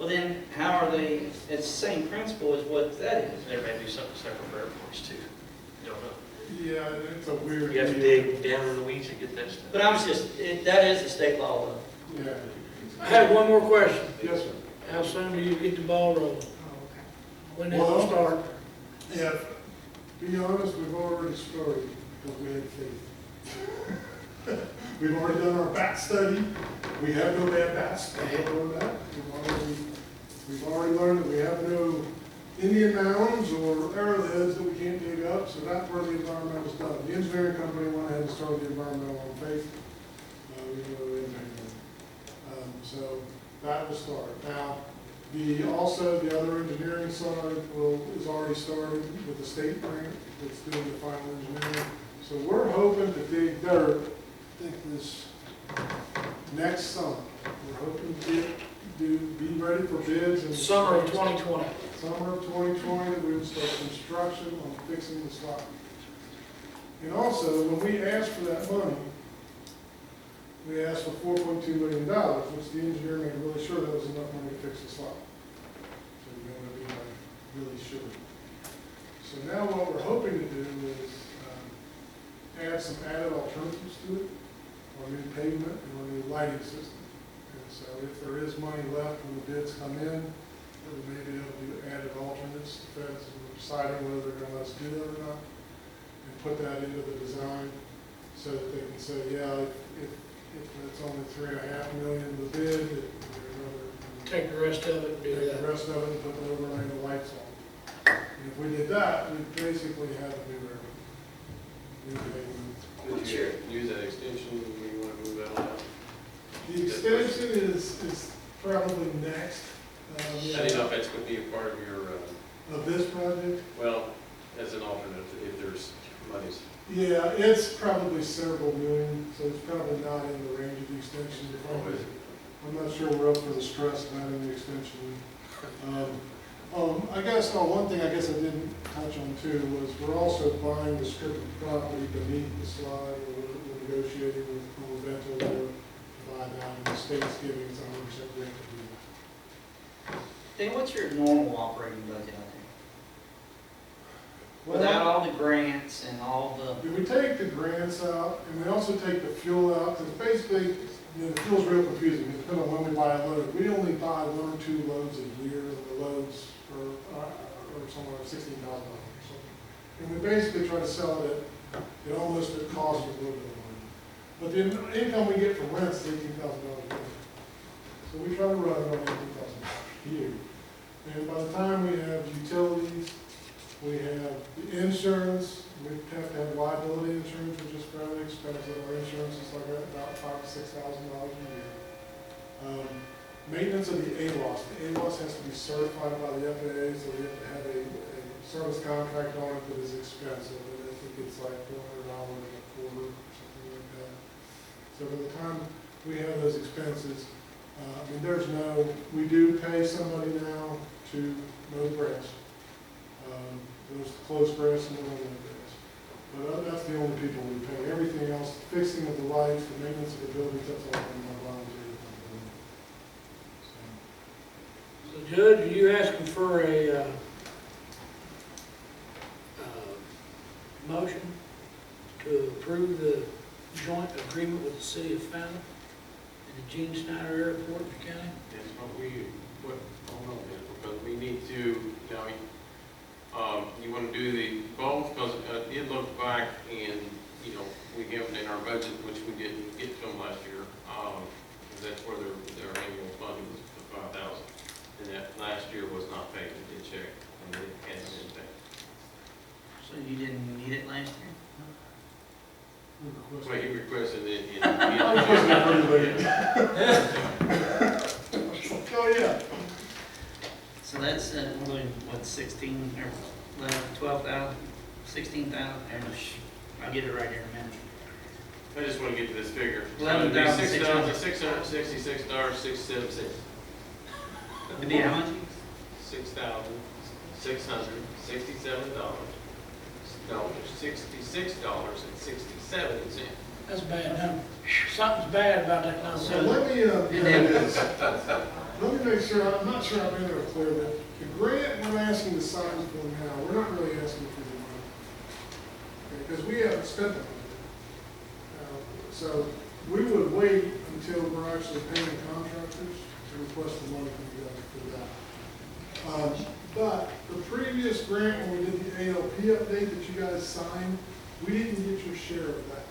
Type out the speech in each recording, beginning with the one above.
Well, then, how are they, it's the same principle as what that is. There may be something separate for airports too. Don't know. Yeah, it's a weird. You have to dig down in the weeds to get that stuff. But I was just, that is the state law though. Yeah. I have one more question. Yes, sir. How soon do you get the ball rolling? When does Well, it start? Yeah, to be honest, we've already started because we had faith. We've already done our bat study. We have no bad bats. I have learned that. We've already learned that we have no Indian mounds or arrowheads that we can't dig up, so that's where the environmental is done. The engineering company went ahead and started the environmental on faith. Even though they didn't pay them. So that will start. Now, the other engineering side is already started with the state grant that's doing the final engineering. So we're hoping to dig dirt, I think this next summer. We're hoping to be ready for bids in Summer of 2020. Summer of 2020, that we would start construction on fixing the slot. And also, when we asked for that money, we asked for $4.2 million, which the engineer made really sure that was enough money to fix the slot. So you know what I mean by really sure. So now what we're hoping to do is add some added alternatives to it, or new pavement and a new lighting system. And so if there is money left when the bids come in, we may be able to do added alternates. The feds are deciding whether they're going to let us do that or not, and put that into the design so that they can say, yeah, if it's only $3.5 million the bid, Take the rest of it and do take that. the rest of it and put the overlaying lights on. And if we did that, we'd basically have a new pavement. Did you use that extension when you want to move that on out? The extension is probably next. I didn't know if that's going to be a part of your, Of this project? well, as an alternate, if there's monies. Yeah, it's probably several million, so it's probably not in the range of the extension. I'm not sure we're up for the stress of having the extension. I guess, one thing I guess I didn't touch on too was we're also buying the strip of property beneath the slide. We're negotiating with Pendleton to buy that, and the state's giving us 100% grant to do that. Then what's your normal operating budget out there? Well, Without all the grants and all the, if we take the grants out, and we also take the fuel out, because basically, the fuel's real confusing, it depends on when we buy a load. We only buy 1 or 2 loads a year, and the loads are somewhere like $16,000 or something. And we basically try to sell it at almost at cost of a little bit of money. But the income we get from rent is $18,000 a year. So we try to run it on $18,000 a year. And by the time we have utilities, we have the insurance, we have to have liability insurance, which is fairly expensive. Our insurance is like about $5,000 to $6,000 a year. Maintenance of the AWAS. The AWAS has to be certified by the FAA, so we have to have a service contract on it that is expensive. And I think it's like $400 a quarter or something like that. So by the time we have those expenses, we do pay somebody now to mow the grass. There's close grass and the lawn grass. But that's the only people we pay. Everything else, fixing of the lights, the maintenance of the buildings, that's all in my volunteer. So Judge, are you asking for a motion to approve the joint agreement with the city of Fountain and the Gene Snyder Airport in the county? That's what hold on a minute, because we need to, you want to do the both, because I did look back and, we have it in our budget, which we didn't get to them last year. That's where their annual funding was for $5,000. And that last year was not paid, we did check, and it hasn't been paid. so you didn't need it last year? Well, he requested it in. Oh, yeah. So that's, what, 16, or 11, 12,000, 16,000, I'll get it right here in a minute. I just want to get to this figure. $11,600. $6,666.676. It'd be how much? $6,667. No, $66.67. That's a bad number. Something's bad about that So number. let me me make sure, I'm not sure I've been there clear that the grant we're asking to sign for now, we're not really asking for the money. Okay, because we haven't spent the money. So we would wait until we're actually paying contractors to request the money from you guys for that. But the previous grant, when we did the ALP update that you guys signed, we didn't get your share of that.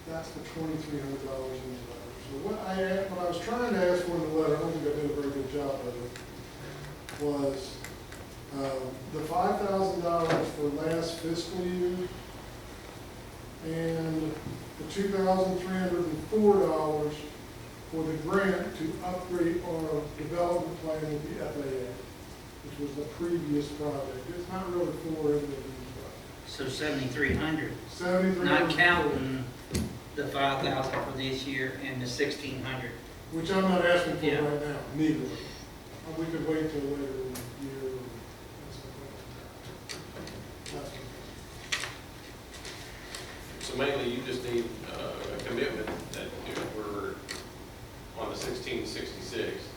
That's the $2,300 in the letter. So what I was trying to ask for in the letter, I don't think I did a very good job of it, was the $5,000 for last fiscal year and the $2,304 for the grant to upgrade our development plan with the FAA, which was the previous project. It's not really for any of these projects. So 7,300, 7,300. not counting the 5,000 for this year and the 1,600. Which I'm not asking for Yeah. right now, neither. We could wait till later in the year. That's okay. So mainly you just need a commitment that we're on the 1666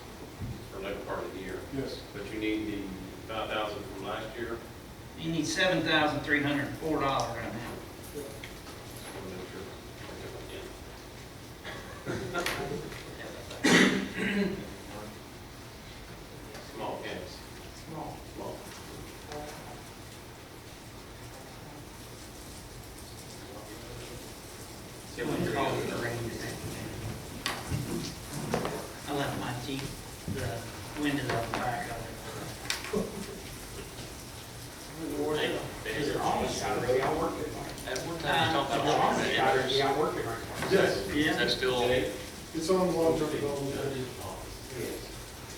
for later part of the year. Yes. But you need the 5,000 from last year. You need $7,304 right now. Yeah. Small case. Small. Small. It wouldn't call it the range. I left my Jeep, the windows up the back of it. They're almost out of it, y'all working on it. At one Uh, time, you talked They're about almost out of it, y'all working on it. Yes, Yeah. That's still, did it's on long-term development. you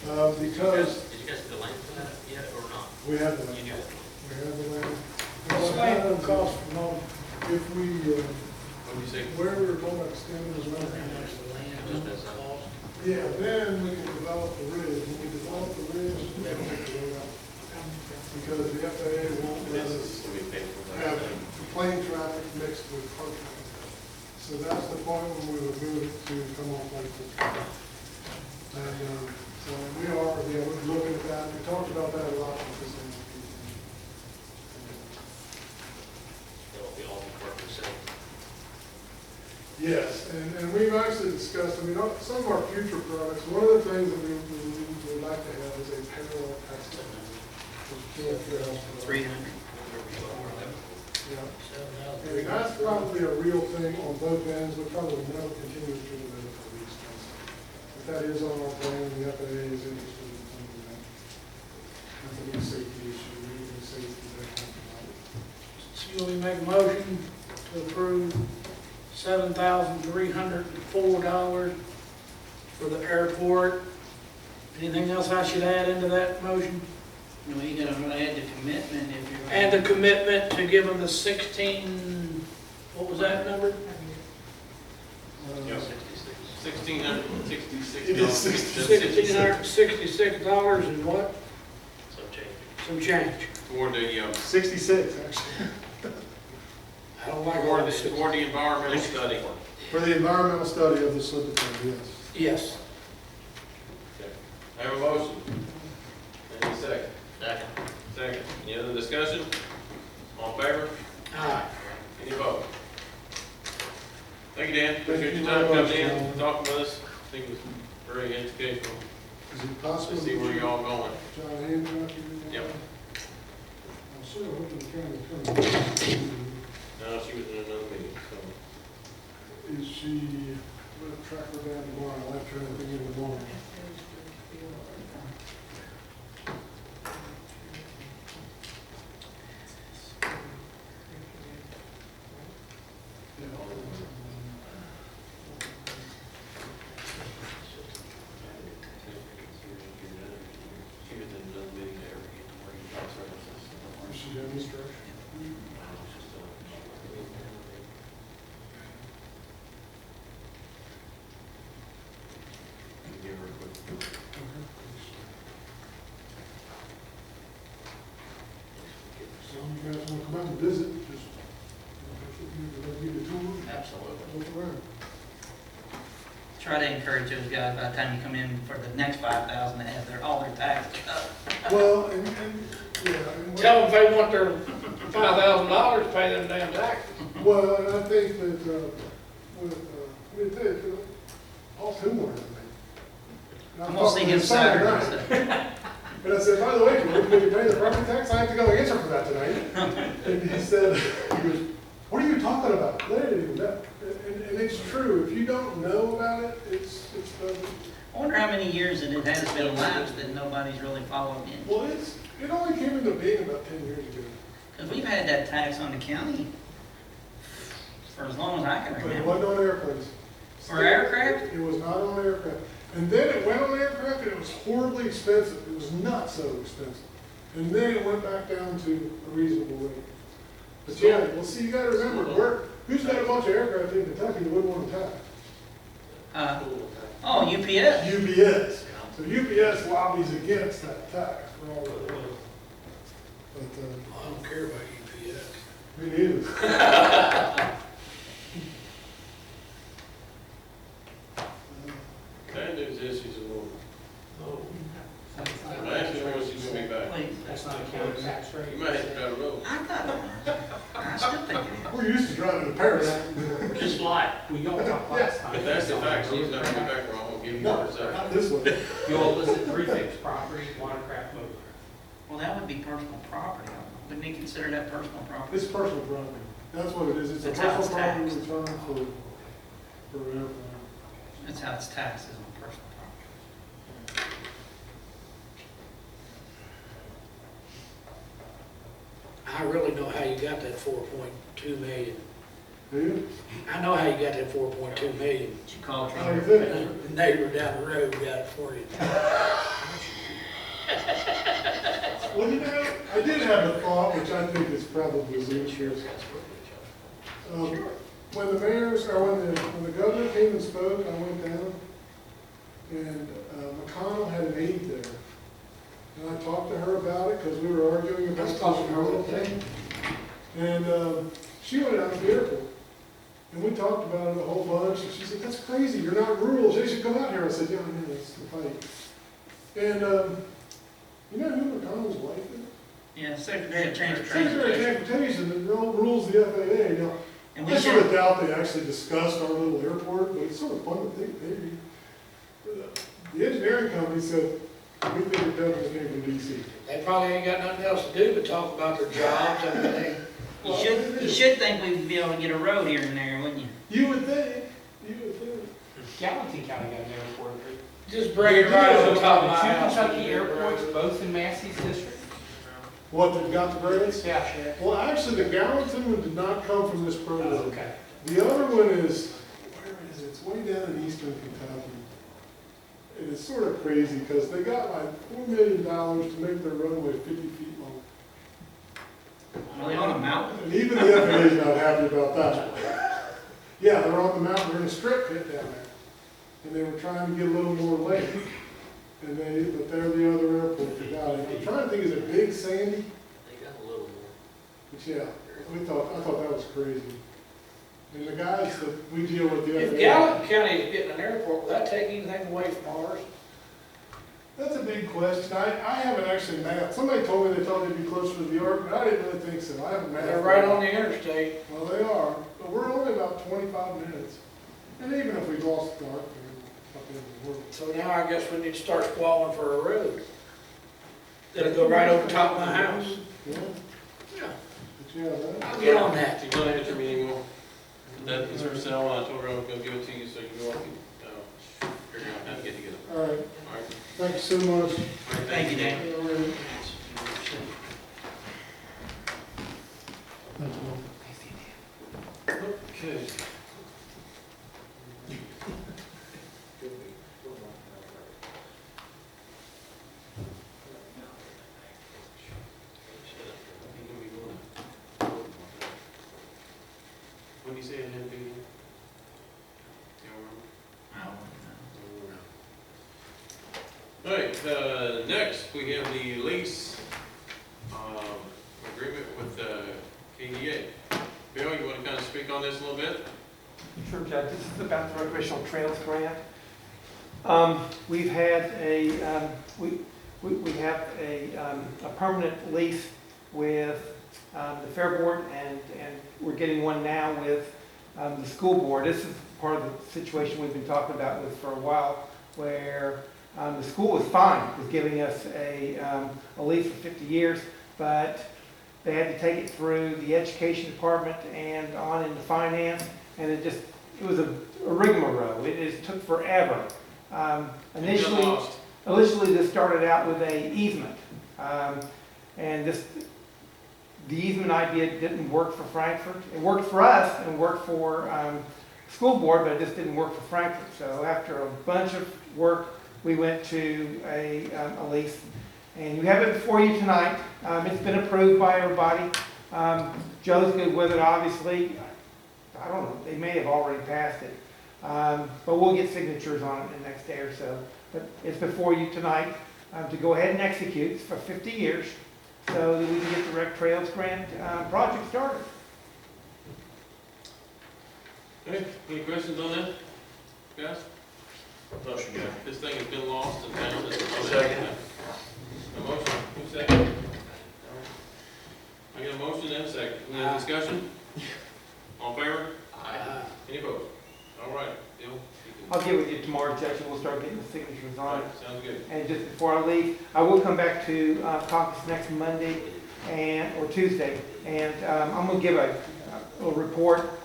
Because guys get the length for that yet, or not? we have the You land. do. We have the land. What's the land gonna cost for no, If we, What do you say? where we were going to extend as well. how much the land Just gonna as a- cost? Yeah, then we can develop the ridge. When we develop the ridge, we can take the road out. Because the FAA won't let This us is going to be paid for have that. plane traffic mixed with car traffic. So that's the point when we would move it to come off like this. And, so we are, yeah, we're looking at that. We talked about that a lot with this thing. It'll be all work percent. Yes, and we've actually discussed, I mean, some of our future products, one of the things that we would like to have is a parallel textile. 300. Yeah. And 7,300. that's probably a real thing on both ends, we probably will never continue to do that at the expense. But that is on our plan, and the FAA is interested in doing that. That's a big safety issue, we need safety, that kind of So you want me to make a motion to approve $7,304 for the airport? Anything else I should add into that motion? No, you gotta add the commitment if you're. And the commitment to give them the 16, what was that number? Yeah, $1,666. It is $1,666 and what? So change. Some change. Toward the, 66, actually. I don't like all toward this. the environmental study. For the environmental study of the slip of tongue, yes. Yes. I have a motion. Any second? Second. Second. Any other discussion? All in favor? Aye. Any opposed? Thank you, Dan. Appreciate you your time very much, coming in, John. talking with us. I think it was very educational Is it to possible? see where you're all going. John Hancock? Yep. I'm sure hoping to come. No, she was in another meeting, so. Is she, we'll track her down tomorrow, I'll have her anything in the morning. She was in another meeting there, where you got services. Is she demonstration? Give her a quick. So you guys want to come out and visit, just, give you the tour, Absolutely. look around. Try try to encourage those guys by the time you come in for the next 5,000 to have all their taxes up. Well, and, yeah. and Tell them if they want their $5,000, pay them damn taxes. Well, and I think that, with it, all two more, I think. And I I'm gonna see talked him to Saturday Saturday. night. And I said, by the way, when you pay the property tax, I have to go answer for that tonight. And he said, he goes, what are you talking about? They didn't even know. And it's true, if you don't know about it, it's I wonder how many years that it has been elapsed that nobody's really followed in. well, it only came into being about 10 years ago. Because we've had that tax on the county for as long as I can But it remember. wasn't on airplanes. For aircraft? It was not on aircraft. And then it went on aircraft and it was horribly expensive. It was not so expensive. And then it went back down to a reasonable rate. But yeah, well, see, you gotta remember, who's got a bunch of aircraft in Kentucky that wouldn't want to tax? Oh, UPS. UPS. So UPS lobbies against that tax for all the world. But, I don't care about UPS. me neither. Bad news is she's a woman. Oh. Last year was she's gonna be back. Please. That's not a county tax rate. You might have to drive a road. I thought it was. I still think it is. We're used to driving to Paris. Just fly. We don't talk last time. If that's the fact, she's not gonna be back, or I'm gonna give you No, more percent. not this way. You'll list three things: property, watercraft, motorcraft. Well, that would be personal property. Wouldn't you consider that personal property? It's personal property. That's what it is. It's a That's how it's personal property taxed. return for an airplane. That's how it's taxed, is on personal property. I really know how you got that 4.2 million. Do you? I know how you got that 4.2 million. Did you call How do you Trump? think? The neighbor down the road got it for you. Well, you know, I did have a thought, which I think is probably ludicrous. When the mayors, or when the governor came and spoke, I went down, and McConnell had an aide there. And I talked to her about it, because we were arguing about Let's this talk to her. rural thing. And she went out to the airport, and we talked about it a whole bunch, and she said, that's crazy, you're not rural, they should come out here. I said, yeah, I know, that's the fight. And you know who McConnell's wife is? Yeah, Secretary of Transportation. Secretary of Transportation, that rules the FAA. Now, And we I sort of should, doubt they actually discussed our little airport, but it's sort of fun to think maybe. The engineering company said, we think it definitely came from DC. They probably ain't got nothing else to do but talk about their jobs and everything. you should think we'd be able to get a road here and there, wouldn't you? You would think. Gallatin County got an airport. Just bring it right over the top of my Two house. Kentucky airports, both in Massey's district. What, they've got the grants? Yeah. Well, actually, the Gallatin one did not come from this program. Okay. The other one is, where is it? It's way down in eastern Kentucky. And it's sort of crazy, because they got like $4 million to make their runway 50 feet long. Really on a mountain? And even the FAA is not happy about that. Yeah, they're on the mountain, they're in a strip pit down there. And they were trying to get a little more lake. And but they're the other airport that got it. I'm trying to think, is it Big Sandy? They got a little more. But yeah, I thought that was crazy. And the guys that we deal with, the If FAA. Gallatin County is getting an airport, will that take anything away from ours? That's a big question. I haven't actually mapped. Somebody told me they thought they'd be closer to the arc, but I didn't really think so. I haven't mapped. They're right on the interstate. Well, they are, but we're only about 25 minutes. And even if we lost the arc, we're up in the world. So now I guess we need to start squalling for a road. That'll go right over top of my house. Yeah, Yeah. but yeah, that. I'll get on that. She's gonna answer me anymore. That is her cell, I told her I was gonna give it to you, so you can go up and, figure out how to get together. All right, All right? thank you so much. All right, Thank you, Dan. Okay. When you say it had to be, you don't remember? I don't know. All right, next, we have the lease, agreement with, KDA. Bill, you wanna kind of speak on this a little bit? Sure, Judge. This is about the recreational trails grant. We've had we have a permanent lease with the Fair Board, and we're getting one now with the school board. This is part of the situation we've been talking about with for a while, where the school was fine with giving us a lease for 50 years, but they had to take it through the education department and on into finance, and it was a rigmarole. It just took forever. Initially, this started out with a easement, and the easement idea didn't work for Frankfurt. It worked for us and worked for school board, but it just didn't work for Frankfurt. So after a bunch of work, we went to a lease, and you have it before you tonight. It's been approved by everybody. Joe's good with it, obviously. I don't know, they may have already passed it. But we'll get signatures on it in the next day or so. But it's before you tonight to go ahead and execute for 50 years so that we can get the Rec Trails Grant project started. Okay, any questions on that, guys? Motion, Joe. This thing has been lost and found. Second. A motion, who's second? I got a motion and a second. Any other discussion? All in favor? Any opposed? All right, Bill, you can. I'll get with you tomorrow, Judge, and we'll start getting the signatures on it. Sounds good. And just before I leave, I will come back to caucus next Monday or Tuesday, and I'm going to give a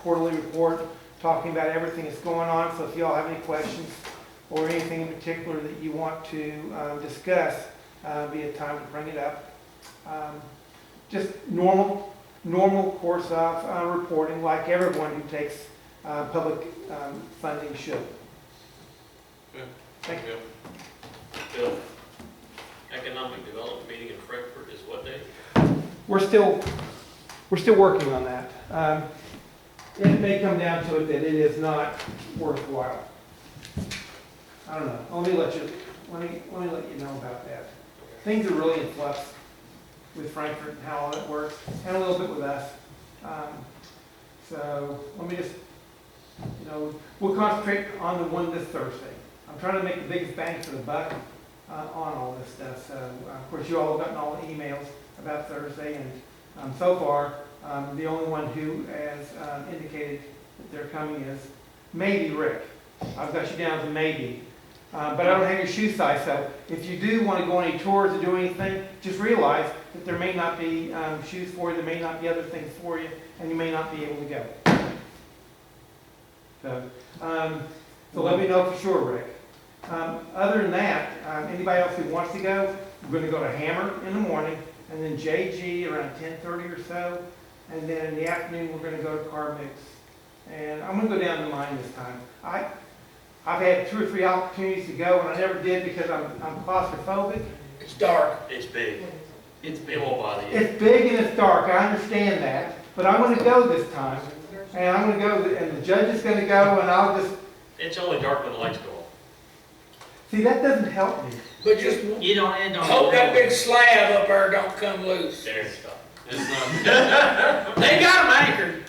quarterly report, talking about everything that's going on. So if you all have any questions or anything in particular that you want to discuss, be a time to bring it up. Just normal course of reporting, like everyone who takes public funding should. Okay. Thank you. Bill, economic development meeting in Frankfurt is what day? We're still working on that. It may come down to it that it is not worthwhile. I don't know. Let me let you know about that. Things are really in flux with Frankfurt and how all that works, and a little bit with us. So let me just, we'll concentrate on the one this Thursday. I'm trying to make the biggest bang for the buck on all this stuff. So of course you all have gotten all the emails about Thursday, and so far the only one who has indicated that they're coming is maybe Rick. I've got you down to maybe. But I don't have your shoe size, so if you do want to go on any tours or do anything, just realize that there may not be shoes for you, there may not be other things for you, and you may not be able to go. So let me know for sure, Rick. Other than that, anybody else who wants to go, we're going to go to Hammer in the morning, and then JG around 10:30 or so, and then in the afternoon we're going to go to Car Mix. And I'm going to go down to mine this time. I've had 2 or 3 opportunities to go, and I never did because I'm claustrophobic. It's dark. It's big. It's It big. won't bother you. It's big and it's dark, I understand that, but I'm going to go this time. And I'm going to go, and the judge is going to go, and I'll just, It's only dark when the lights go off. see, that doesn't help me. But just You don't end on. hope that big slab up there don't come loose. There it's stuff. It's not, They got them anchored.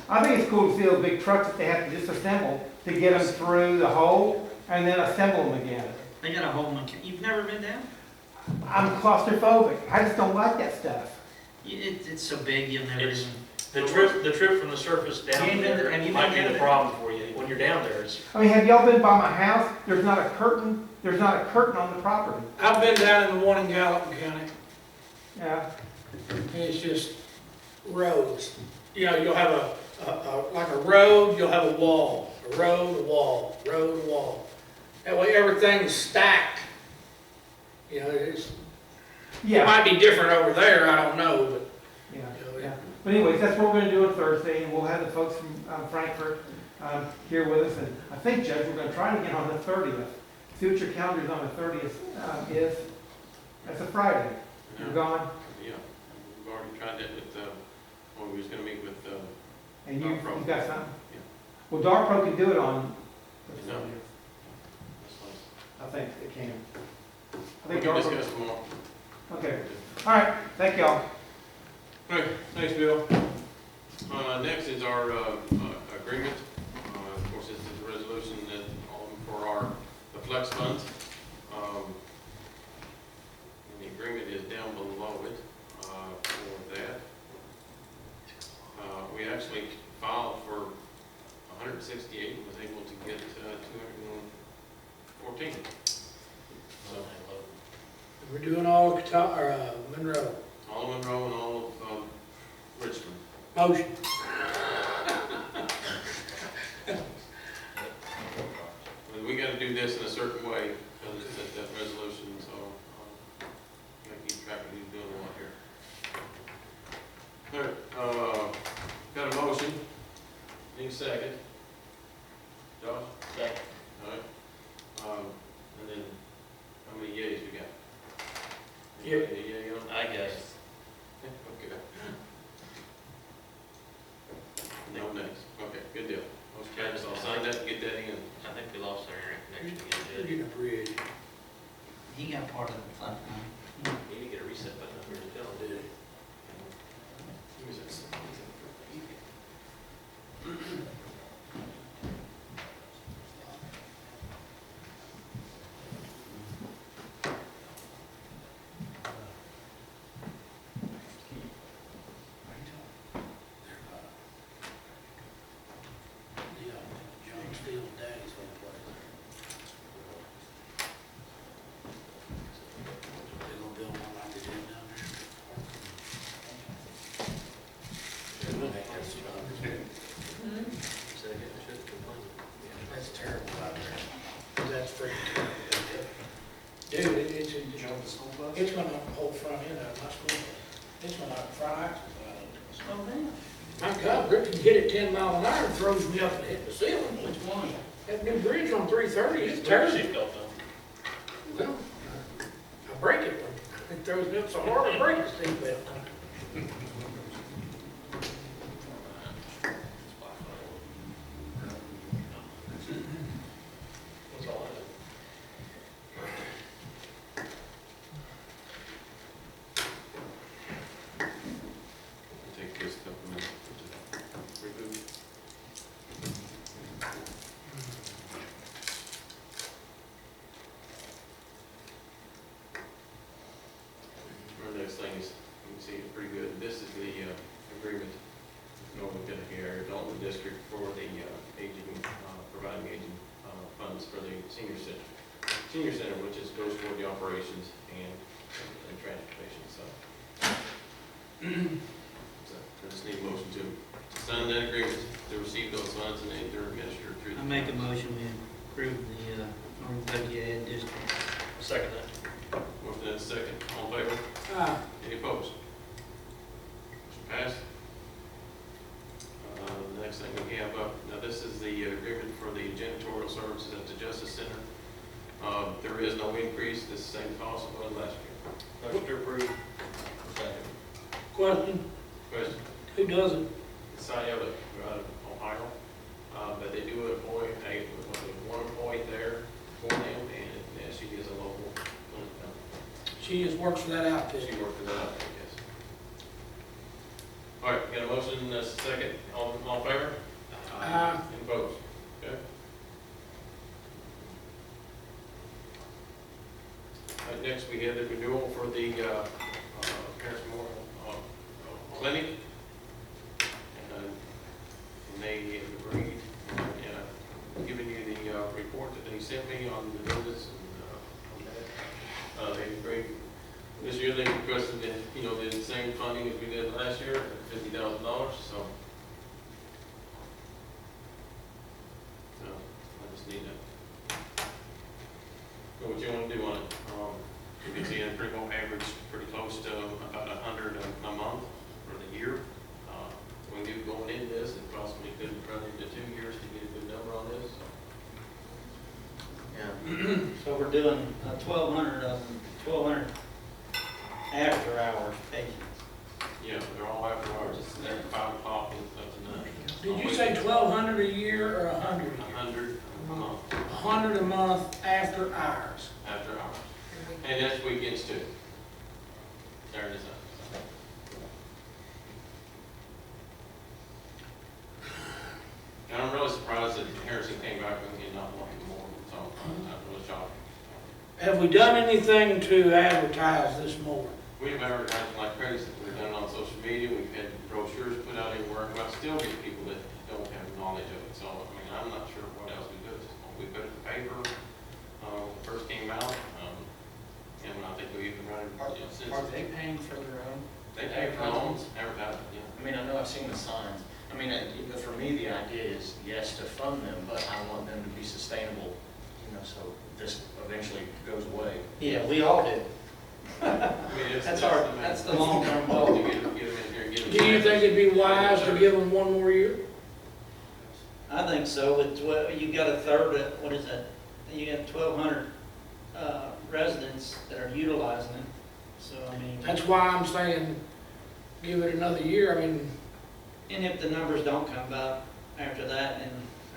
I think it's cool to see those big trucks that they have to disassemble to get them through the hole and then assemble them again. They got a whole bunch. You've never been down? I'm claustrophobic. I just don't like that stuff. It's so big, you'll never It's- even. The trip from the surface down Have you been- there have you might been be the there? problem for you. When you're down there, it's, I mean, have y'all been by my house? There's not a curtain on the property. I've been down in the one in Gallatin County, Yeah. and it's just roads. You'll have like a road, you'll have a wall, a road, a wall, road, a wall. That way everything's stacked. It Yeah. might be different over there, I don't know, but Yeah. But anyways, that's what we're going to do on Thursday, and we'll have the folks from Frankfurt here with us. And I think, Judge, we're going to try to get on the 30th. See what your calendar's on the 30th is. That's a Friday. You're gone, yeah, we've already tried that with, when we was gonna meet with, and Dark Pro. you've got something? Yeah. Well, Dark Pro can do it on the No. 30th. that's I think it can. I we think can Dark Pro. discuss tomorrow. Okay. All right. Thank y'all. Okay, thanks, Bill. Next is our agreement. Of course, this is a resolution that for the flex funds. And the agreement is down below it, for that. We actually filed for 168 and was able to get, 214. So, We're doing all of Monroe. all of Monroe and all of, Richmond. Motion. And we gotta do this in a certain way, because it's that resolution, so, gotta keep track of who's doing what here. All right, got a motion, need a second. Josh? Second. All right, and then, how many yeas we got? Yeah. Anybody a yea on it? I guess. Okay. No next, okay, good deal. Motion carries, I'll sign that and get that in. I think we lost our internet connection We're again, getting a bridge. He got part of the fund. Did we need to get a reset button up here to tell them, did it? Who is this? John Steele and Daddy's gonna play. They gonna build one like they did down there. Second, I should complain. That's terrible out there. That's freaking terrible. Dude, it's gonna knock the whole front end out of my school. It's gonna knock the front axles out of it. Slow down. My God, Rick can hit it 10 mile an hour and throws me up and hit the ceiling. Which one? That new bridge on 330 is terrible. Seatbelt on. Well, I break it. It throws me up so hard I break the seatbelt. That's all I know. Take this couple minutes to reboot. Our next thing is, you can see it's pretty good. This is the agreement with Northern Kentucky Area Development District for the aging, providing aging funds for the senior center. Senior center, which is goes toward the operations and transportation, so. So, I just need a motion to sign that agreement to receive those funds and enter administer through. I make a motion we approve the, Northern Kentucky Ed District. Second that. Motion and a second, all in favor? Any opposed? Motion passed. The next thing we have up, now this is the agreement for the janitorial services at the Justice Center. There is no increase, this is the same cost it was last year. Motion to approve. Second. Question, Question? who does it? Sayota, out of Ohio, but they do employ one employee there for them, and she is a local. She just works for that outfit. She worked for that, I guess. All right, got a motion, a second, all in favor? Aye. Any opposed? Okay. Next, we have the renewal for the Parents Memorial Clinic. And they have agreed, giving you the report that they sent me on the notice and on that. They agreed. This year they requested that, the same funding as we did last year, $50,000, so. I just need to know what you want to do on it. You can see it pretty well average, pretty close to about 100 a month for the year. We knew going into this, it possibly could run into 2 years to get a good number on this. Yeah. So we're doing 1,200 of them, 1,200 after hours patients. Yeah, they're all after hours, it's at 5 o'clock and up to 9. Did you say 1,200 a year or 100 a year? 100 a month 100 a month after hours. after hours. And that's weekends too. Saturdays, and I'm really surprised that Harrison came back with me and not wanting more, so I'm really shocked Have we done anything to advertise this more? We've advertised like crazy, we've done it on social media, we've had brochures put out everywhere, but I still get people that don't have knowledge of it, so, I mean, I'm not sure what else we do at this point. We put it in the paper, when it first came out, and I think we even run it, since. Are they paying for their own? They pay for homes, advertising, yeah. I mean, I know I've seen the signs. I mean, for me, the idea is, yes, to fund them, but I want them to be sustainable, so this eventually goes away. Yeah, we all do. I mean, That's the long-term goal. To get them in here and get them. Do you think it'd be wise to give them one more year? I think so, with you got a third, what is that? You got 1,200 residents that are utilizing it, so I mean. That's why I'm saying, give it another year. I mean, And if the numbers don't come about after that, then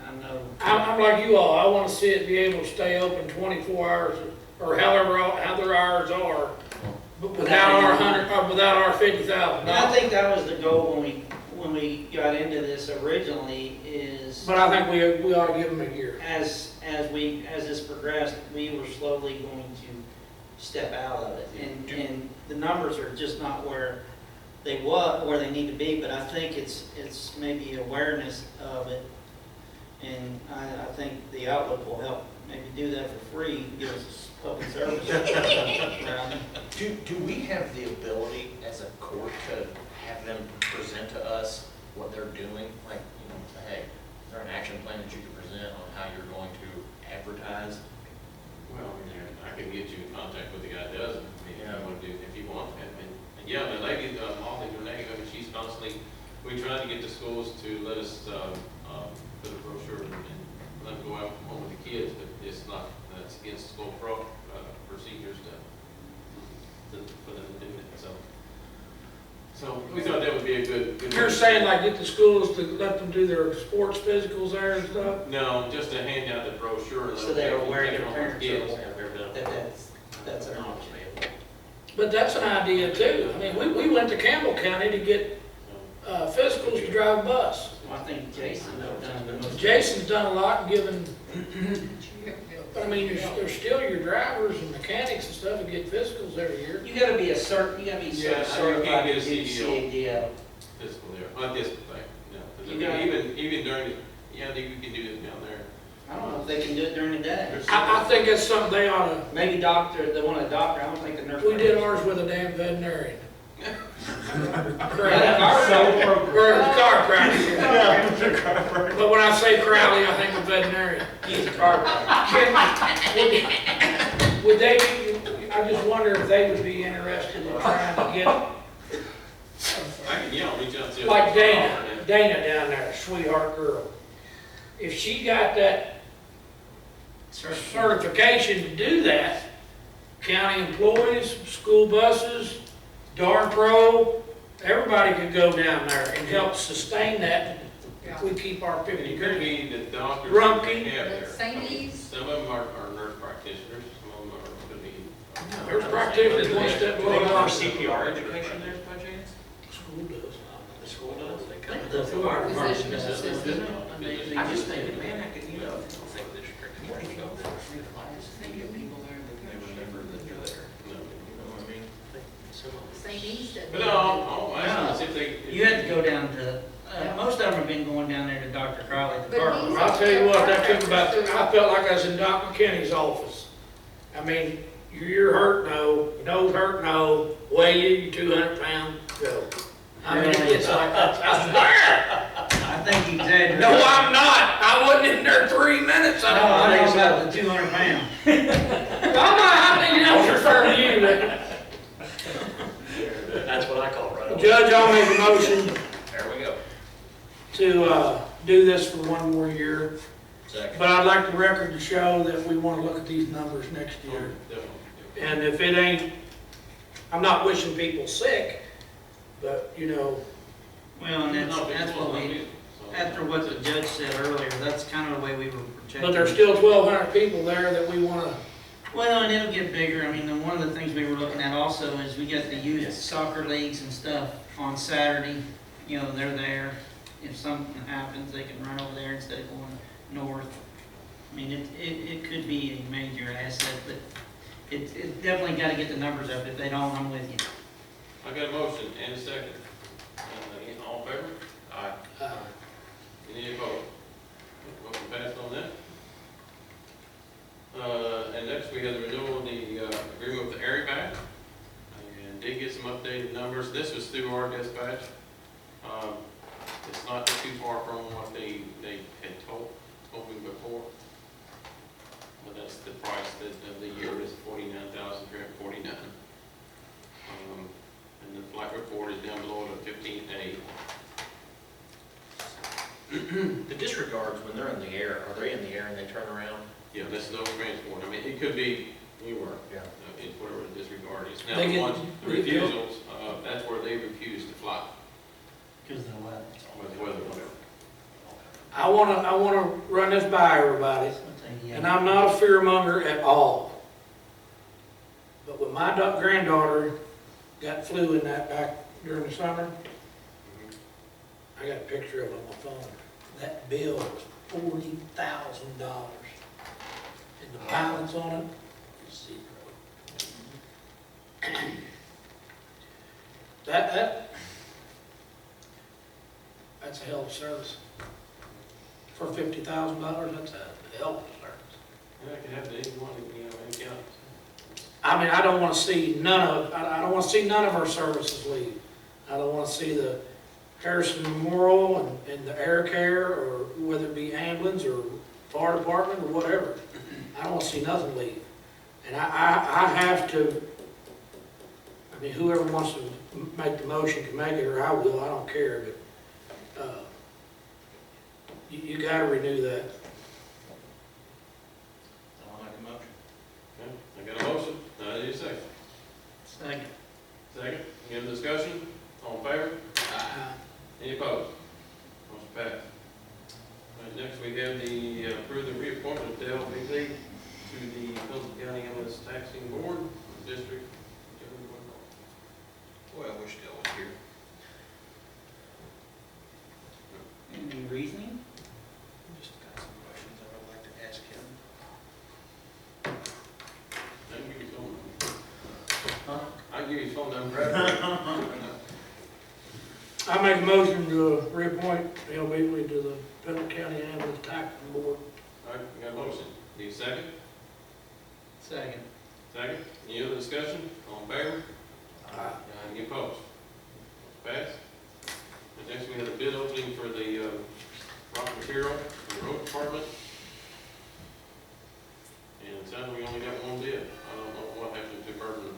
I know. I'm like you all, I want to see it be able to stay open 24 hours, or however, how their hours are, but without our $50,000. And I think that was the goal when we got into this originally, is But I think we ought to give them a year. as this progressed, we were slowly going to step out of it. And the numbers are just not where they need to be, but I think it's maybe awareness of it. And I think the Outlook will help maybe do that for free, give us public service. Do we have the ability as a court to have them present to us what they're doing? Like, say, hey, is there an action plan that you can present on how you're going to advertise? Well, yeah, I can get you in contact with the guy that does it, I mean, if you want that, and yeah, the lady, Molly Renee, I mean, she's constantly, we tried to get the schools to let us, put a brochure and let them go out home with the kids, but it's not, that's against school procedures for them to do it, so we thought that would be a good. You're saying like get the schools to let them do their sports physicals there and stuff? No, just to hand out the brochure. So they are aware take it their home with parents are kids. aware that's an option. But that's an idea too. I mean, we went to Campbell County to get physicals to drive a bus. Well, I think Jason has done the most. Jason's done a lot and given, but I mean, there's still your drivers and mechanics and stuff that get physicals every year. You gotta be certified you can't to get a do CADL. Fiscal there, not this thing, no. 'Cause I You mean, got- even during, I think we can do it down there. I don't know if they can do it during the day. I think that's something they ought to, Maybe they want a doctor, I don't think the nurse. we did ours with a damn veterinarian. Car Or a car practice. But when I say Crowley, I think of veterinarian. He's a car. Would they, I just wonder if they would be interested in trying to get, I can, yeah, reach out to. like Dana down there, sweetheart girl. If she got that certification to do that, county employees, school buses, Darn Pro, everybody could go down there and help sustain that if we keep our And 50 it could grand. be the doctors Rumpke. that they have there. St. E's. Some of them are nurse practitioners, some of them could be. There's practitioners one step Do they below offer ours. CPR education there by chance? School does. The school does? They come. The fire department does. I just think, man, I could, think this what if you go there, they get people there that they remember that you're there. You know what I mean? St. E's. But no, I'll ask them if they. You had to go down to, most of them have been going down there to Dr. Crowley, the But car. he's- I'll tell you what, that took about, I felt like I was in Doc McKinney's office. I mean, you're hurt, no, your nose hurt, no, weigh you 200 pounds, go. I mean, it's like, I was there. I think he exaggerated. No, I'm not. I wasn't in there 3 minutes. I No, don't I think think it's so. about the 200 pound. I'm not, I think I was referring to you, That's what I call right but away. Judge, I'll make a motion There we go. to, do this for one more year. Second. But I'd like the record to show that we want to look at these numbers next year. Definitely. And if it ain't, I'm not wishing people sick, but, Well, and that's what we, after what the judge said earlier, that's kind of the way we were projecting. but there's still 1,200 people there that we want to, Well, and it'll get bigger. I mean, and one of the things we were looking at also is we got the youth soccer leagues and stuff on Saturday. They're there. If something happens, they can run over there instead of going north. I mean, it could be a major asset, but It definitely gotta get the numbers up. If they don't, I'm with you. I got a motion and a second. All in favor? Aye. Any opposed? Motion passed on that. And next we have the renewal of the agreement with the Airy Pack. And did get some updated numbers. This was through our dispatch. It's not too far from what they had told me before. But that's the price of the year is $49,349. And the flight report is down below at 15A. The disregards, when they're in the air, are they in the air and they turn around? Yeah, this is those transport. I mean, it could be anywhere. Yeah. It's whatever the disregard is. Now, They the get ones, the refusals, that's where they refuse to fly Because of the weather. with weather, whatever. I wanna run this by everybody, and I'm not a fearmonger at all. But when my granddaughter got flu in that back during the summer, I got a picture of it on my phone. That bill was $40,000. And the balance on it is zero. That's a hell of a service. For $50,000, that's a hell of a service. Yeah, it can happen to anyone, any county. I mean, I don't wanna see none of our services leave. I don't wanna see the Harrison Memorial and the Air Care, or whether it be ambulance or fire department or whatever. I don't wanna see nothing leave. And I have to, I mean, whoever wants to make the motion can make it, or I will, I don't care, but, you gotta renew that. I'll make a motion. Okay, I got a motion. I need a second. Second. Second, any other discussion? All in favor? Any opposed? Motion passed. All right, next we have the approve the reappointment of Dale Bigley to the Pendleton County MS Taxing Board District. Boy, I wish Dale was here. Any reasoning? Just got some questions I would like to ask him. I can give you his phone number. Huh? I can give you his phone number. I make a motion to reappoint Dale Bigley to the Pendleton County Ambulance Taxing Board. All right, we got a motion. Need a second? Second. Second. Any other discussion? All in favor? Any opposed? Passed. And next we have a bid opening for the rock material for the road department. And it sounds like we only got one bid. I don't know what happened to Burton.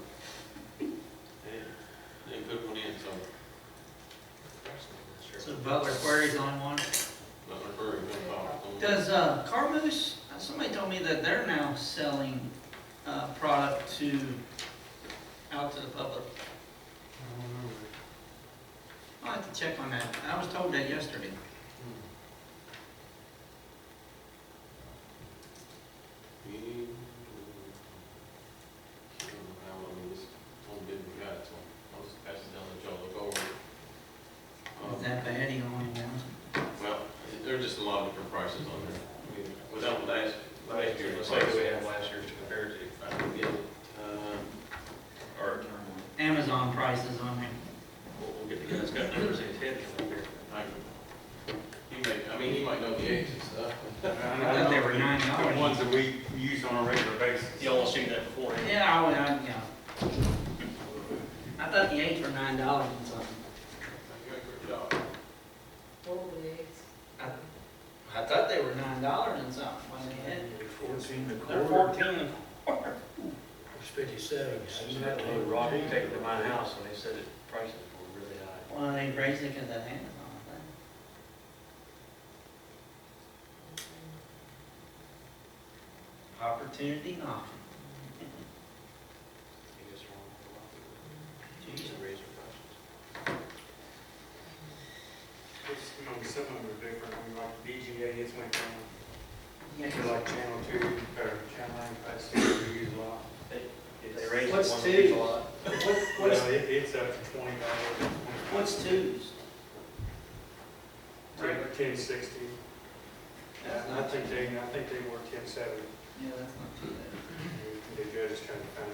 They put one in, so. So Butler queries on one. Not referring to Does Carmoose, somebody told me that they're now selling product out to the public. I'll have to check on that. I was told that yesterday. Is that bad? You don't want to know? Well, there are just a lot of different prices on there. I mean, without last year. Let's say we had last year to compare to. I can get it. Or, Amazon prices on there. We'll get the guys got numbers in his head from here. he might know the age and stuff. I thought they were $9. The ones that we use on a regular basis. Y'all all seen that before? Yeah, I thought the eggs were $9 and something. What were the eggs? I thought they were $9 and something when they had. 14 a They're quarter. 14 a quarter. It's 57. I used to have to load rock, take it to my house, and they said that prices were really high. Well, they raised it because of Amazon, I think. Opportunity knocking. I guess wrong for a lot of people. Jeez. To raise their prices. It's, some of them are different, I mean, like BGA, it's went down, Yeah, to like Channel 2, or Channel 9, that's still we use a lot. They raise it What's one two? piece a lot. What's, Well, it's up to $20. what's twos? 1060. That's I not think they were 1070. Yeah, that's not too bad. The judge is trying to find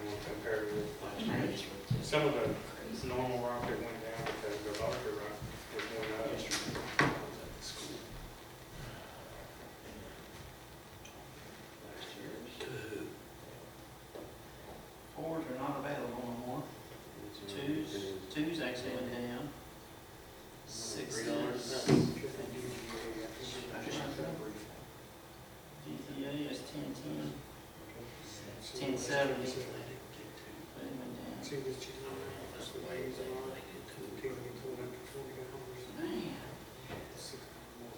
some of the normal rock that went down because the larger rock was going up. Fours are not available no more. Twos actually went down. Sixes. GTA is 1010. 1070. They went down. See what you know, that's the way it's on. Until you pull up to $40. Man. 60 more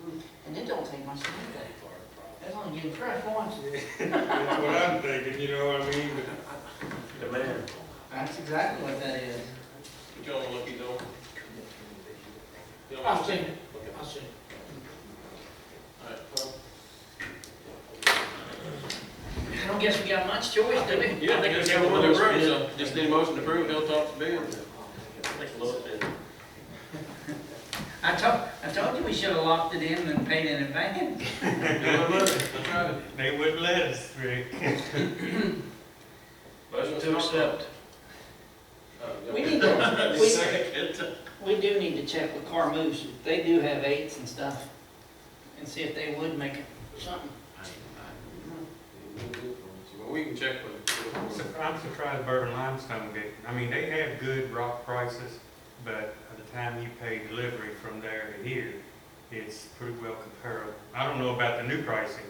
times. And it don't take much to do that. That's only getting fresh once. That's what I'm thinking, you know what I mean? Demand. That's exactly what that is. You don't look, you don't. You don't- I've seen it, I've seen it. All right, well, I don't guess we got much choice, do we? yeah, I think we have one to approve, so just need a motion to approve, he'll talk to Ben. Take a look at it. I told you we should have locked it in and paid in advance. That's right. They wouldn't let us, Rick. Motion to accept. We need to, Second. we do need to check with Car Moose. They do have eights and stuff. And see if they would make something. Well, we can check with. I'm surprised Bourbon Limestone did, I mean, they have good rock prices, but by the time you pay delivery from there to here, it's pretty well comparable. I don't know about the new pricing,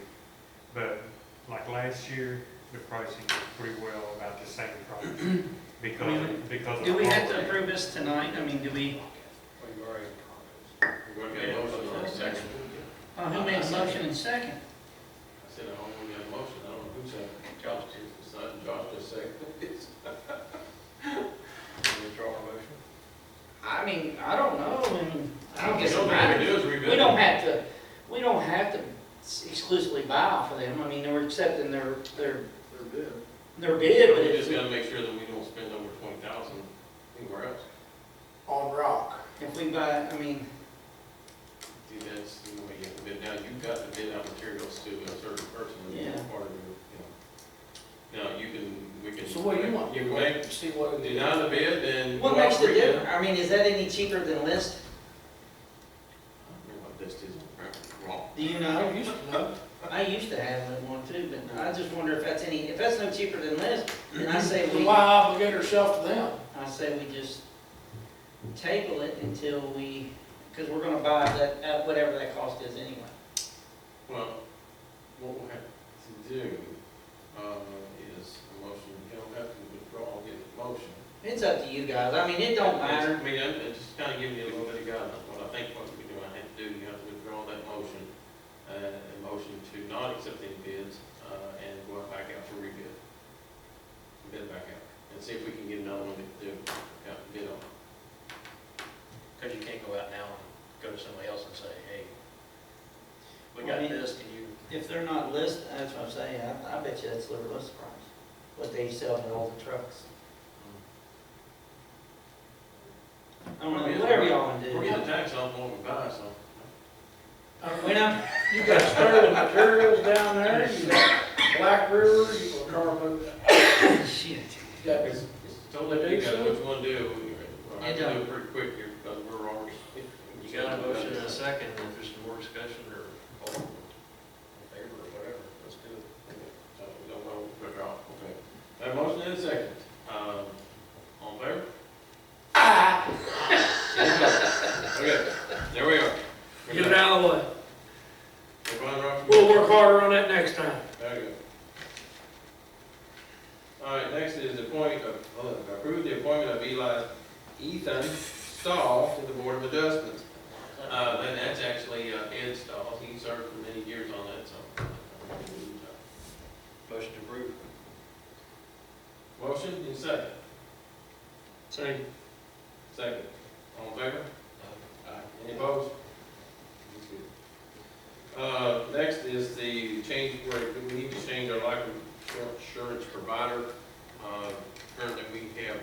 but like last year, the pricing was pretty well about the same price. Because of. Do we the have to holiday. approve this tonight? I mean, do we, We're gonna get a motion on a second. who made the motion in second? I said, I don't want to get a motion, I don't know who seconded. Josh did. Josh just seconded. Withdraw our motion. I mean, I don't know. I mean, I don't guess The it only thing we matters. do is rebid. We don't have to exclusively buy off of them. I mean, we're accepting their bid, but We it's, just gotta make sure that we don't spend over 20,000 anywhere else. On rock. if we buy, I mean, See, that's the way you have to bid. Now, you've got to bid out materials to a certain person, and Yeah. that's part of your, Now, we can. So what do you want? You can make, See what it is. deny the bid, then. what go out makes for the rebid. difference? I mean, is that any cheaper than list? I don't know what this is, wrong. Do you I know? used to know. I used to have one too, but I just wonder if that's no cheaper than list, then I say Then we, why obligate ourselves to them? I say we just table it until we, because we're gonna buy that, at whatever that cost is anyway. Well, what we'll have to do, is a motion, you don't have to withdraw, get a motion. It's up to you guys. I mean, it don't matter. I mean, it's just kind of giving you a little bit of guidance, what I think what we do, I have to do, you have to withdraw that motion, a motion to not accept any bids, and go out back out for rebid. Bid back out, and see if we can get another one to bid on. Because you can't go out now and go to somebody else and say, hey, we Well, I got mean- this, can you? If they're not listed, that's what I'm saying, I bet you that's liver list price, what they sell to all the trucks. I don't know, whatever y'all want to We're do. getting tax on what we buy, so. We know, You got Sterling Materials down there, you got Black River, you got Carbo. shit. You got It's totally up to you guys, which one do, we'll have to do It it pretty quick here, because we're already. You got a motion and a second, and if there's some more discussion or all in favor or whatever, let's do it. So we don't want to withdraw, okay. Have a motion and a second, all in favor? Okay, there we are. Get it out of the way. Everyone rock? We'll work harder on that next time. There you go. All right, next is approve the appointment of Ethan Stahl to the Board of Adjustments. And that's actually Ed Stahl, he served for many years on that, so. Motion to approve. Motion, and second. Second. Second. All in favor? Any opposed? That's good. Next is the change, where we need to change our life insurance provider. Currently, we have,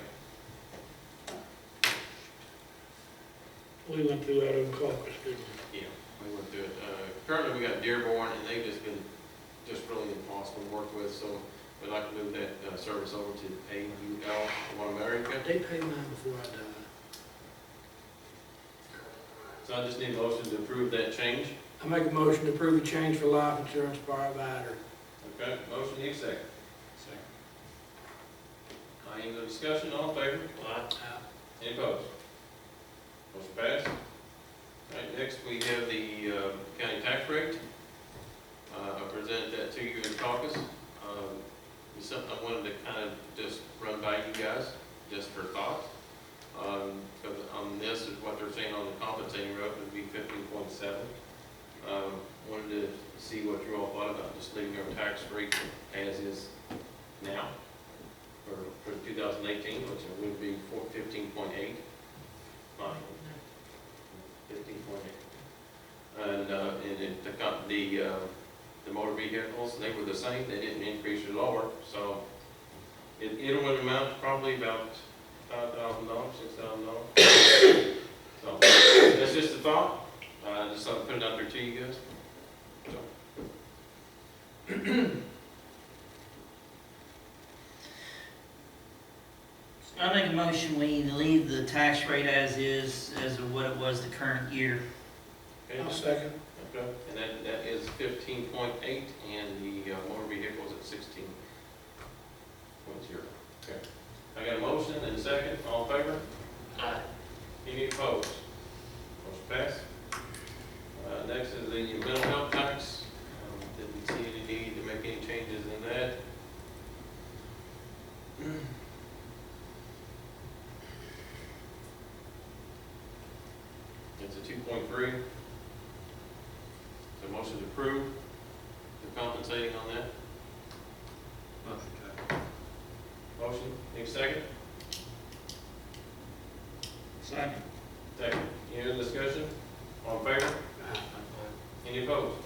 We went through that in caucus, didn't we went through it. Currently, we got Dearborn, and they've just been really impossible to work with, so we'd like to move that service over to AUL One America. They pay mine before I die. So I just need a motion to approve that change. I make a motion to approve a change for life insurance provider. Okay, motion, need a second. Any other discussion, all in favor? Any opposed? Motion passed. All right, next we have the county tax rate. I presented that to you in caucus. It's something I wanted to kind of just run by you guys, just for thought. Because on this is what they're saying on the compensating rate would be 15.7. Wanted to see what you all thought about just leaving our tax rate as is now for 2018, which would be 15.8. 15.8. And the motor vehicles, they were the same. They didn't increase or lower. So it would amount to probably about $5,000, $6,000. So that's just a thought. Just something to put it out there to you guys. So. I make a motion, we leave the tax rate as is, as of what it was the current year. Okay. I'll second. Okay. And that is 15.8, and the motor vehicle is at 16.0. Okay. I got a motion and a second. All in favor? Aye. Any opposed? Motion passed. Next is the mental health tax. Didn't see any need to make any changes in that. It's a 2.3. So motion to approve the compensating on that. Motion, need a second? Second. Second. Any other discussion? All in favor? Any opposed?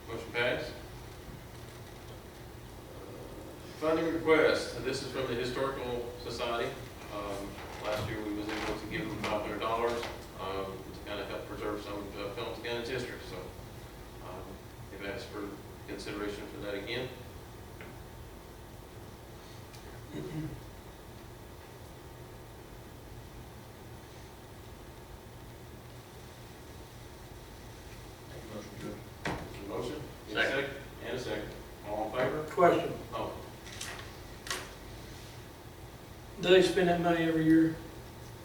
Motion passed. Funding request. This is from the Historical Society. Last year we was able to give them $500 to kind of help preserve some of Pendleton County's history. So they've asked for consideration for that again. Motion? Need a Second. And a second. All in favor? Question, Oh, do they spend that money every year?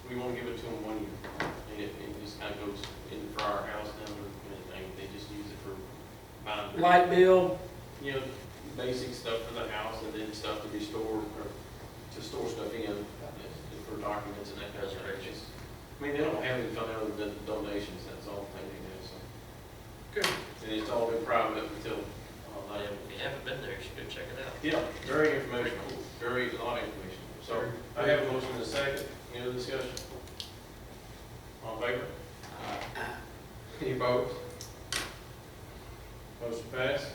we want to give it to them 1 year. And it just kind of goes in for our house number and they just use it for buying. Light bill, You know, basic stuff for the house and then stuff to be stored or to store stuff in for documents and that kind of stuff. I mean, they don't have anything other than donations. That's all they do. So. good. And it's all been private until. If you haven't been there, you should go check it out. Yeah, very informational, very a lot of information. So I have a motion and a second. Any other discussion? All in favor? Any opposed? Motion passed.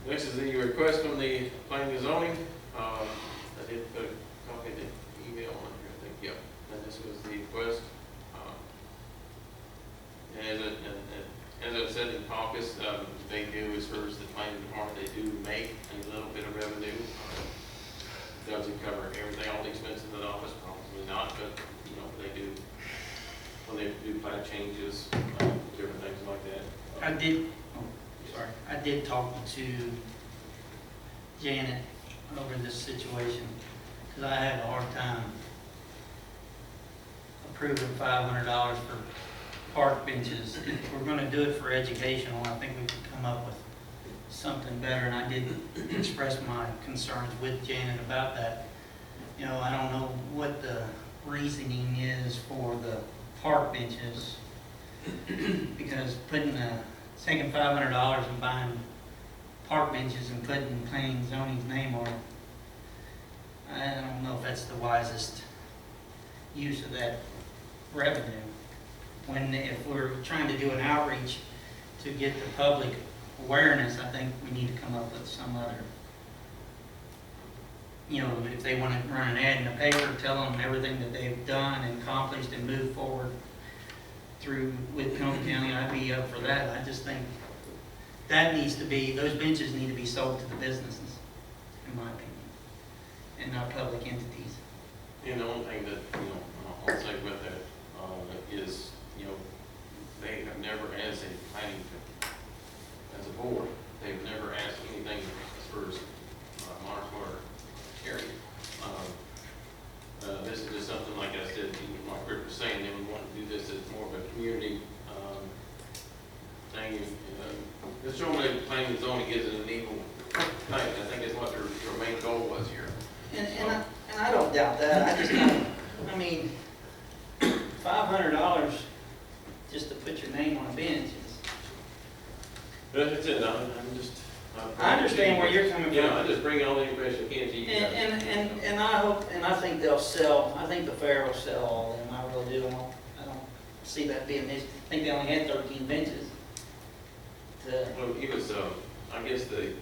Next is the request from the planning and zoning. I did put a copy of the email on here, I think, yep. And this was the request. As I've said in caucus, they do, as far as the planning department, they do make a little bit of revenue. Does it cover everything, all the expenses in the office? Probably not, but, you know, they do, when they do plat changes, different things like that. I did talk to Janet over this situation, because I have a hard time approving $500 for park benches. If we're gonna do it for educational, I think we could come up with something better, and I did express my concerns with Janet about that. You know, I don't know what the reasoning is for the park benches, because taking $500 and buying park benches and putting planning and zoning's name on it, I don't know if that's the wisest use of that revenue. If we're trying to do an outreach to get the public awareness, I think we need to come up with some other, you know, if they want to run an ad in the paper, tell them everything that they've done and accomplished and moved forward with Pendleton County, I'd be up for that. I just think that needs to be, those benches need to be sold to the businesses, in my opinion, and not public entities. And the only thing that, I'll say with that, is, they have never, as a planning, as a board, they've never asked anything as far as Monarch Water area. This is just something, like I said, like Rick was saying, they would want to do this as more of a community, thing. This normally planning and zoning is an evil thing. I think that's what their main goal was here. And I don't doubt that, I just don't, I mean, $500 just to put your name on a bench is. That's it, I'm just. I understand where you're coming from. Yeah, I just bring all the information I can to you guys. And I hope, and I think they'll sell, I think the fair will sell all of them, I really do. I don't see that being an issue. I think they only had 13 benches. Well, he was, I guess the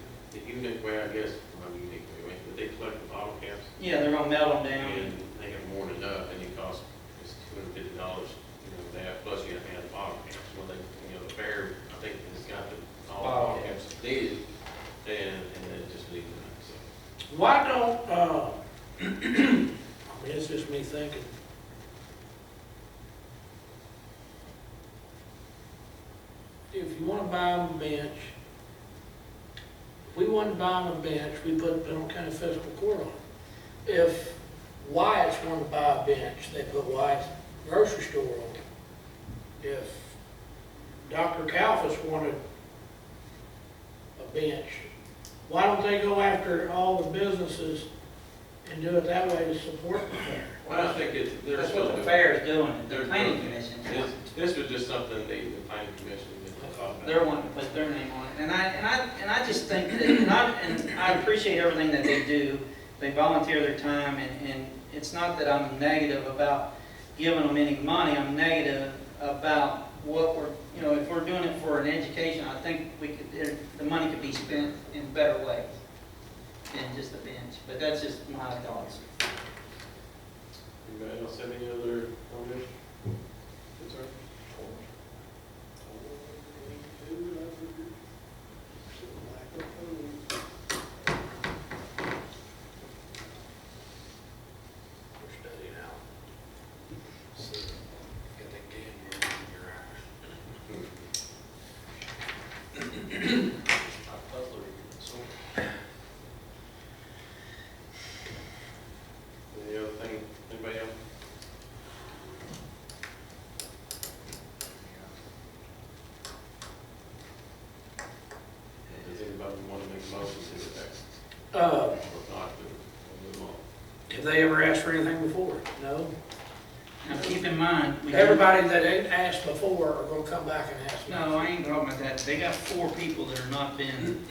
unique way, not unique way, but they collect the bottle caps. Yeah, they're gonna melt them down. And they have more than enough, and it costs, it's $250, that, plus you have to have the bottle caps. Well, the fair, I think has got all the bottle caps needed, and then just leave them, so. Why don't, I mean, it's just me thinking. If you wanna buy them a bench, if we wanted to buy them a bench, we put Pendleton County Fiscal Court on it. If Wyatt's wanted to buy a bench, they put Wyatt's grocery store on it. If Dr. Kalfas wanted a bench, why don't they go after all the businesses and do it that way to support the fair? Well, I think they're That's still what the doing. fair is doing, the They're planning doing- commission. This was just something the planning commission did. They're wanting to put their name on it, and I just think that, and I appreciate everything that they do. They volunteer their time, and it's not that I'm negative about giving them any money. I'm negative about what we're, if we're doing it for an education, I think the money could be spent in better ways than just a bench. But that's just my thoughts. Anybody else have any other comments? Concern? Any other thing, anybody else? Does anybody want to make a motion to the text? Or not, we'll move on. Have they ever asked for anything before? No? Now, keep in mind, Everybody that ain't asked before are gonna come back and ask. No, I ain't talking about that. They got 4 people that are not been,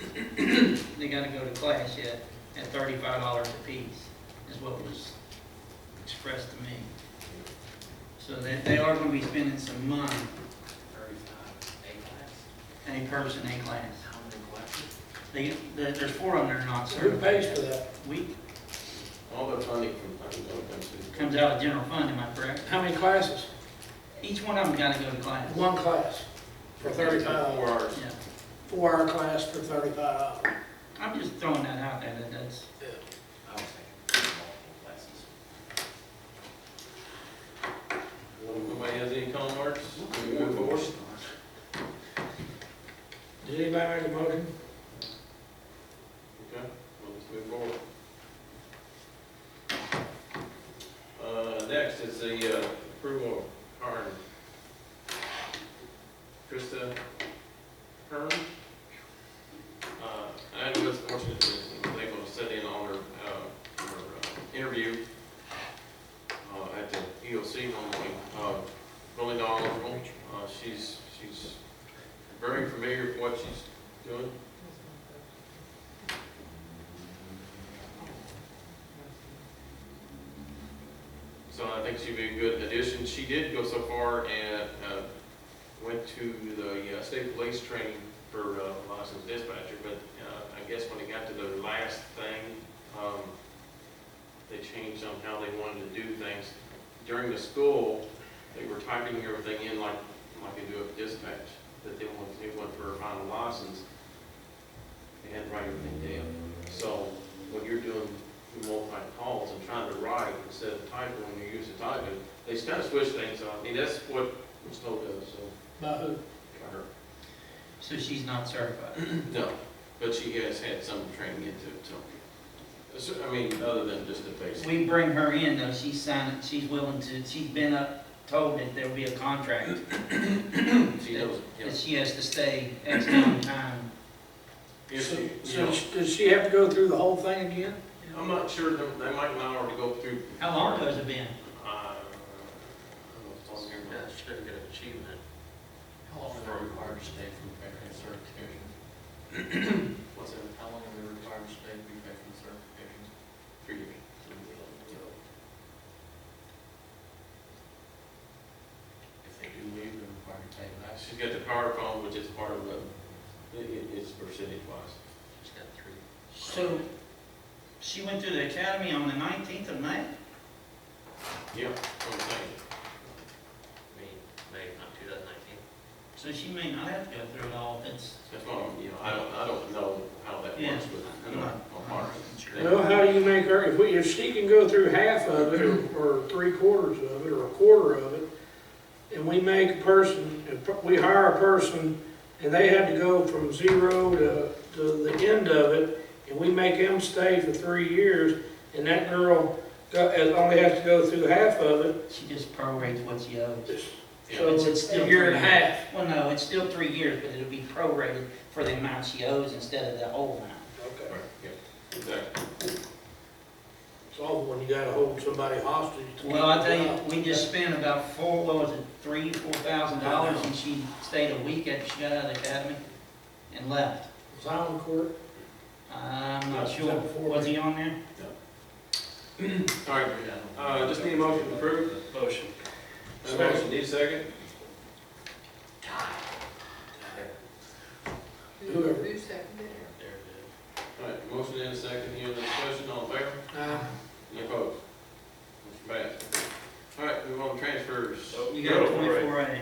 they gotta go to class yet at $35 a piece, is what was expressed to me. So they are gonna be spending some money, 35, A class? a person, a class. How many classes? There's 4 of them that are not Who certified. pays for that? All the funding from planning comes to. Comes out of general fund, am I correct? How many classes? Each one of them gotta go to class. One class for 35. 4 hours. Yeah. 4-hour class for $35. I'm just throwing that out there, that's, I was thinking multiple classes. Nobody has any comments? Can we move forward? Did anybody make a motion? Okay, well, let's move forward. Next is the approval of Karen. Krista Kern. I was fortunate to be able to sit in on her interview at the EOC one morning. Really knowledgeable. She's very familiar with what she's doing. So I think she'd be a good addition. She did go so far and went to the state police training for licensed dispatcher, but I guess when it got to the last thing, they changed on how they wanted to do things. During the school, they were typing everything in like they do at dispatch, that they want for a final license. and had to write everything down. So when you're doing multi-calls and trying to write instead of typing, when you're used to typing, they kind of switch things on. I mean, that's what was told us, so. By who? By her. So she's not certified. No, but she has had some training into it, so. So, I mean, other than just the basic. We bring her in though, she's willing to, she's been told that there'll be a contract. She knows, yeah. That she has to stay X amount of time. If So, she, you so know, does she have to go through the whole thing again? I'm not sure, they might not already go through. How long has it been? I don't know if it's on here. Yeah, certificate of achievement. How long are they required to stay for veteran certification? What's that? How long are they required to stay for veteran certification? 3 years. If they do leave, they're required to pay back. She's got the power phone, which is part of the, it's percentage wise. She's got 3. So, she went through the academy on the 19th of May? Yeah, I'm saying. May, not 2019. So she may not have to go through it all, it's, That's what I'm, you know, I don't know how that Yeah. works with, you know, on Mars. Well, how do you make her, if she can go through half of it, or 3/4 of it, or a quarter of it, and we make a person, if we hire a person, and they had to go from 0 to the end of it, and we make them stay for 3 years, and that girl only has to go through half of it, she just prorates what she owes. so It's it's still a year and a 3 half. Well, no, it's still 3 years, but it'll be prorated for the amount she owes instead of the whole amount. Okay. Right, yeah, exactly. It's awful when you gotta hold somebody hostage. to Well, I keep tell them you, out. we just spent about $4,000, and she stayed a week after she got out of the academy and left. Was I on court? I'm No, not is sure, that before was he on there? All right, just need a motion to approve. Motion. A motion, need a second? Whoever. Who seconded it? There it is. All right, motion and a second, any other discussion, all in favor? Any opposed? Motion passed. All right, move on to transfers. So, You got 24A.